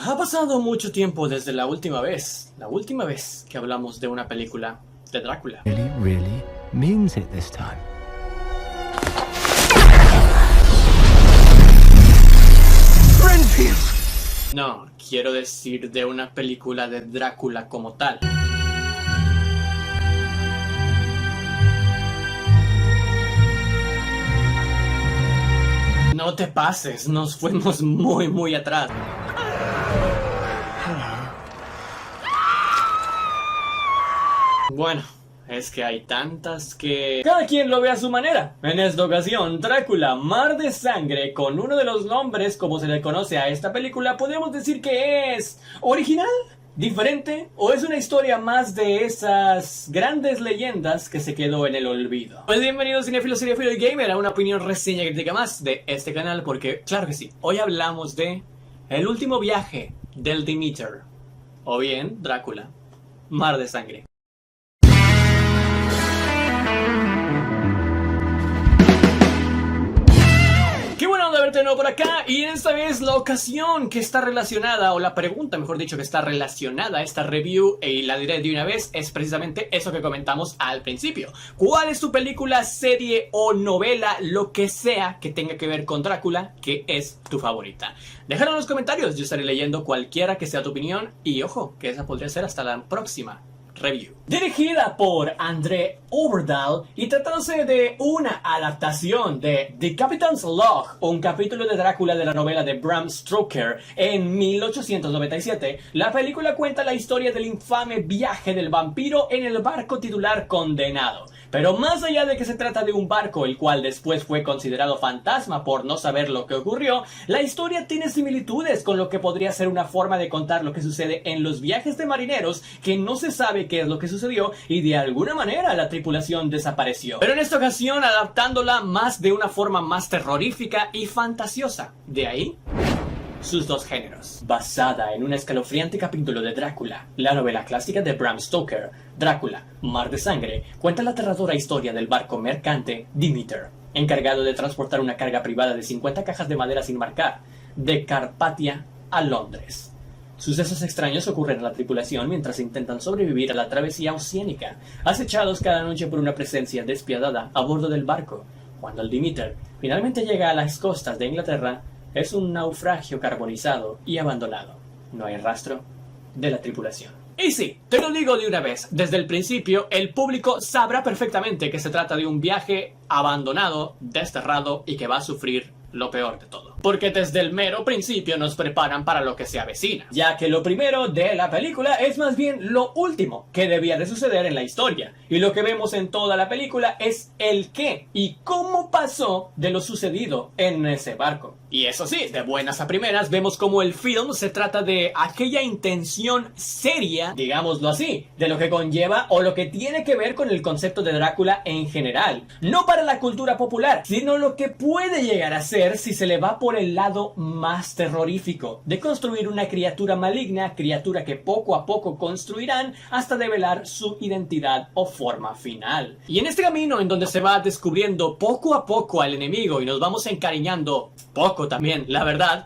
Ha pasado mucho tiempo desde la última vez que hablamos de una película de Drácula. Really means it this time. Renfield! No, quiero decir de una película de Drácula como tal. No te pases, nos fuimos muy atrás. Bueno, es que hay tantas que cada quien lo ve a su manera. En esta ocasión, Drácula, Mar de Sangre, con uno de los nombres como se le conoce a esta película, podemos decir que es original, diferente, o es una historia más de esas grandes leyendas que se quedó en el olvido. Pues bienvenidos cinéfilos, cinéfilo y gamer a una opinión, reseña, crítica más de este canal, porque claro que sí, hoy hablamos de el último viaje del Demeter, o bien Drácula, Mar de Sangre. Qué bueno de verte de nuevo por acá, y esta vez la ocasión que está relacionada, o la pregunta mejor dicho que está relacionada a esta review, y la diré de una vez, es precisamente eso que comentamos al principio. ¿Cuál es tu película, serie o novela, lo que sea que tenga que ver con Drácula, que es tu favorita? Déjalo en los comentarios, yo estaré leyendo cualquiera que sea tu opinión, y ojo, que esa podría ser hasta la próxima review. Dirigida por André Øvredal y tratándose de una adaptación de The Captain's Log, un capítulo de Drácula de la novela de Bram Stoker en 1897, la película cuenta la historia del infame viaje del vampiro en el barco titular Condenado. Pero más allá de que se trata de un barco el cual después fue considerado fantasma por no saber lo que ocurrió, la historia tiene similitudes con lo que podría ser una forma de contar lo que sucede en los viajes de marineros que no se sabe qué es lo que sucedió y de alguna manera la tripulación desapareció. Pero en esta ocasión adaptándola más de una forma más terrorífica y fantasiosa. De ahí sus dos géneros. Basada en un escalofriante capítulo de Drácula, la novela clásica de Bram Stoker, Drácula, Mar de Sangre, cuenta la aterradora historia del barco mercante Demeter, encargado de transportar una carga privada de 50 cajas de madera sin marcar, de Carpatia a Londres. Sucesos extraños ocurren a la tripulación mientras intentan sobrevivir a la travesía oceánica, acechados cada noche por una presencia despiadada a bordo del barco. Cuando el Demeter finalmente llega a las costas de Inglaterra, es un naufragio carbonizado y abandonado. No hay rastro de la tripulación. Y sí, te lo digo de una vez, desde el principio el público sabrá perfectamente que se trata de un viaje abandonado, desterrado y que va a sufrir lo peor de todo. Porque desde el mero principio nos preparan para lo que se avecina, ya que lo primero de la película es más bien lo último que debía de suceder en la historia, y lo que vemos en toda la película es el qué y cómo pasó de lo sucedido en ese barco. Y eso sí, de buenas a primeras vemos como el film se trata de aquella intención seria, digámoslo así, de lo que conlleva o lo que tiene que ver con el concepto de Drácula en general, no para la cultura popular, sino lo que puede llegar a ser si se le va por el lado más terrorífico, de construir una criatura maligna, criatura que poco a poco construirán hasta develar su identidad o forma final. Y en este camino en donde se va descubriendo poco a poco al enemigo y nos vamos encariñando poco también, la verdad,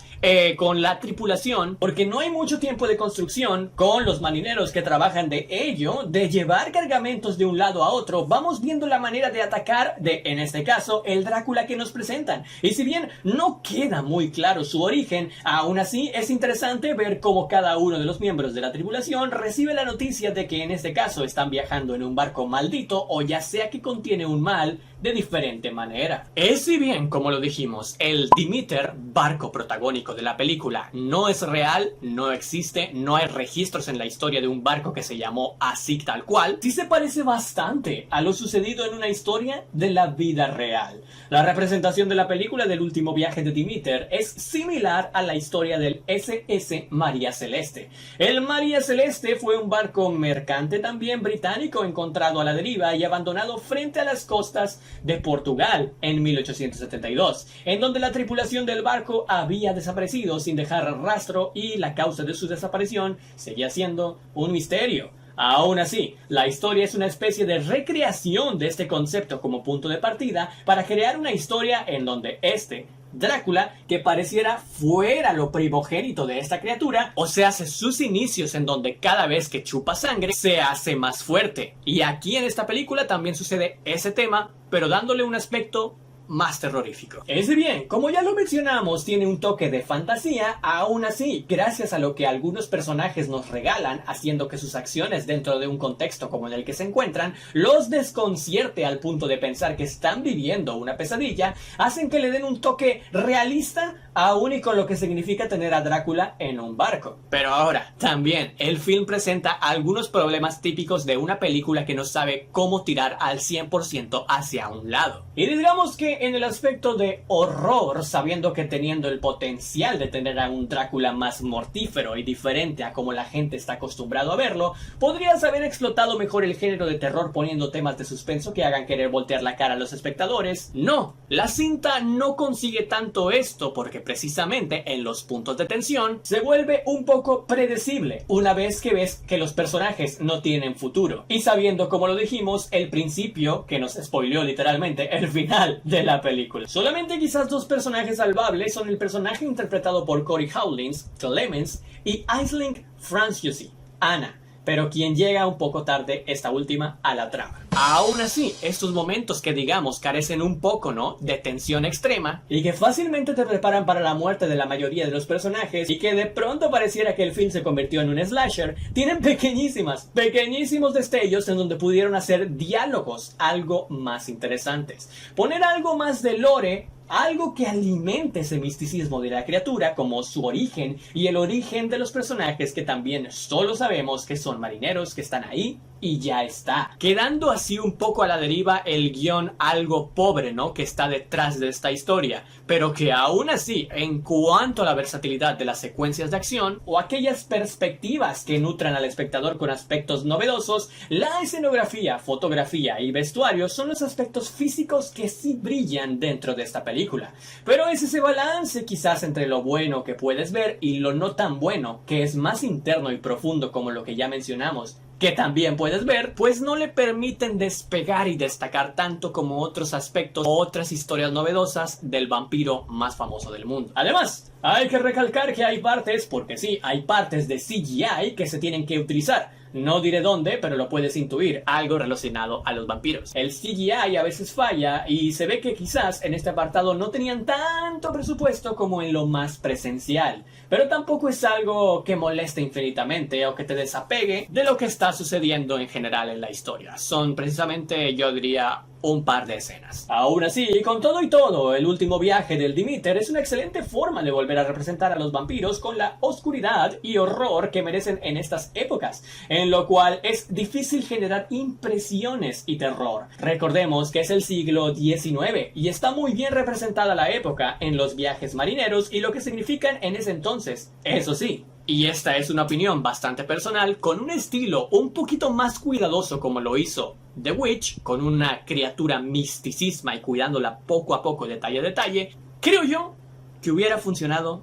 con la tripulación, porque no hay mucho tiempo de construcción con los marineros que trabajan de ello, de llevar cargamentos de un lado a otro, vamos viendo la manera de atacar de, en este caso, el Drácula que nos presentan. Y si bien no queda muy claro su origen, aún así es interesante ver cómo cada uno de los miembros de la tripulación recibe la noticia de que en este caso están viajando en un barco maldito o ya sea que contiene un mal de diferente manera. Es si bien, como lo dijimos, el Demeter, barco protagónico de la película, no es real, no existe, no hay registros en la historia de un barco que se llamó así tal cual, sí se parece bastante a lo sucedido en una historia de la vida real. La representación de la película del último viaje de Demeter es similar a la historia del SS María Celeste. El María Celeste fue un barco mercante también británico encontrado a la deriva y abandonado frente a las costas de Portugal en 1872, en donde la tripulación del barco había desaparecido sin dejar rastro y la causa de su desaparición seguía siendo un misterio. Aún así, la historia es una especie de recreación de este concepto como punto de partida para crear una historia en donde este Drácula, que pareciera fuera lo primogénito de esta criatura, o se hace sus inicios en donde cada vez que chupa sangre se hace más fuerte. Y aquí en esta película también sucede ese tema, pero dándole un aspecto más terrorífico. Es bien, como ya lo mencionamos, tiene un toque de fantasía, aún así, gracias a lo que algunos personajes nos regalan, haciendo que sus acciones dentro de un contexto como en el que se encuentran, los desconcierte al punto de pensar que están viviendo una pesadilla, hacen que le den un toque realista, aún y con lo que significa tener a Drácula en un barco. Pero ahora, también, el film presenta algunos problemas típicos de una película que no sabe cómo tirar al 100% hacia un lado. Y digamos que en el aspecto de horror, sabiendo que teniendo el potencial de tener a un Drácula más mortífero y diferente a como la gente está acostumbrado a verlo, podrías haber explotado mejor el género de terror poniendo temas de suspenso que hagan querer voltear la cara a los espectadores. No, la cinta no consigue tanto esto porque precisamente en los puntos de tensión se vuelve un poco predecible una vez que ves que los personajes no tienen futuro. Y sabiendo, como lo dijimos, el principio, que nos spoileó literalmente el final de la película. Solamente quizás dos personajes salvables son el personaje interpretado por Corey Howlins, Clemens, y Aisling Franciusi, Anna, pero quien llega un poco tarde esta última a la trama. Aún así, estos momentos que digamos carecen un poco, ¿no?, de tensión extrema y que fácilmente te preparan para la muerte de la mayoría de los personajes y que de pronto pareciera que el film se convirtió en un slasher, tienen pequeñísimos destellos en donde pudieron hacer diálogos algo más interesantes. Poner algo más de lore, algo que alimente ese misticismo de la criatura, como su origen y el origen de los personajes que también solo sabemos que son marineros, que están ahí y ya está. Quedando así un poco a la deriva el guión algo pobre, ¿no?, que está detrás de esta historia, pero que aún así, en cuanto a la versatilidad de las secuencias de acción o aquellas perspectivas que nutran al espectador con aspectos novedosos, la escenografía, fotografía y vestuario son los aspectos físicos que sí brillan dentro de esta película. Pero es ese balance quizás entre lo bueno que puedes ver y lo no tan bueno, que es más interno y profundo como lo que ya mencionamos, que también puedes ver, pues no le permiten despegar y destacar tanto como otros aspectos o otras historias novedosas del vampiro más famoso del mundo. Además, hay que recalcar que hay partes, porque sí, hay partes de CGI que se tienen que utilizar. No diré dónde, pero lo puedes intuir, algo relacionado a los vampiros. El CGI a veces falla y se ve que quizás en este apartado no tenían tanto presupuesto como en lo más presencial. Pero tampoco es algo que moleste infinitamente o que te desapegue de lo que está sucediendo en general en la historia. Son precisamente, yo diría, un par de escenas. Aún así, con todo y todo, el último viaje del Demeter es una excelente forma de volver a representar a los vampiros con la oscuridad y horror que merecen en estas épocas, en lo cual es difícil generar impresiones y terror. Recordemos que es el siglo XIX y está muy bien representada la época en los viajes marineros y lo que significan en ese entonces. Eso sí, y esta es una opinión bastante personal, con un estilo un poquito más cuidadoso como lo hizo The Witch, con una criatura misticisma y cuidándola poco a poco, detalle a detalle, creo yo que hubiera funcionado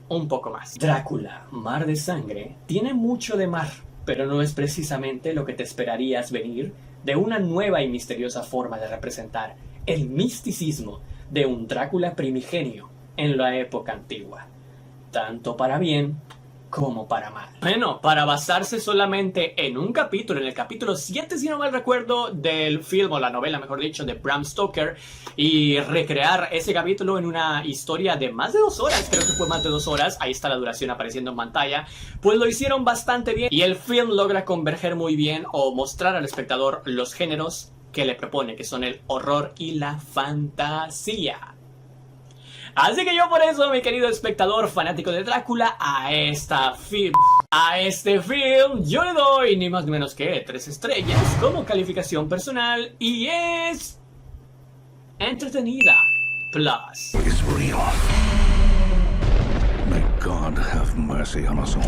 un poco más. Drácula, Mar de Sangre, tiene mucho de mar, pero no es precisamente lo que te esperarías venir de una nueva y misteriosa forma de representar el misticismo de un Drácula primigenio en la época antigua, tanto para bien como para mal. Bueno, para basarse solamente en un capítulo, en el capítulo 7, si no mal recuerdo, del film, o la novela, mejor dicho, de Bram Stoker, y recrear ese capítulo en una historia de más de 2 horas, creo que fue más de 2 horas, ahí está la duración apareciendo en pantalla, pues lo hicieron bastante bien, y el film logra converger muy bien, o mostrar al espectador los géneros que le propone, que son el horror y la fantasía. Así que yo por eso, mi querido espectador fanático de Drácula, a este film yo le doy ni más ni menos que 3 estrellas como calificación personal y es entretenida plus. Is real. May God have mercy on us all.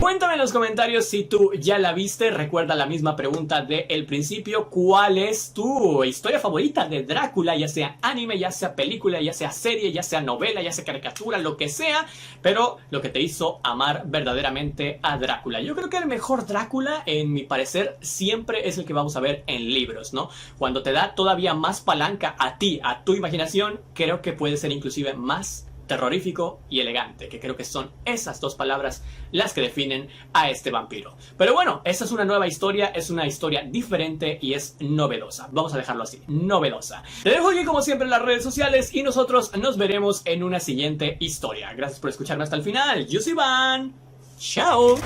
Cuéntame en los comentarios si tú ya la viste. Recuerda la misma pregunta del principio. ¿Cuál es tu historia favorita de Drácula? Ya sea anime, ya sea película, ya sea serie, ya sea novela, ya sea caricatura, lo que sea. Pero lo que te hizo amar verdaderamente a Drácula. Yo creo que el mejor Drácula, en mi parecer, siempre es el que vamos a ver en libros, ¿no? Cuando te da todavía más palanca a ti, a tu imaginación, creo que puede ser inclusive más terrorífico y elegante, que creo que son esas dos palabras las que definen a este vampiro. Pero bueno, esta es una nueva historia, es una historia diferente y es novedosa. Vamos a dejarlo así, novedosa. Te dejo aquí como siempre en las redes sociales y nosotros nos veremos en una siguiente historia. Gracias por escucharme hasta el final. Yo soy Iván. Chao.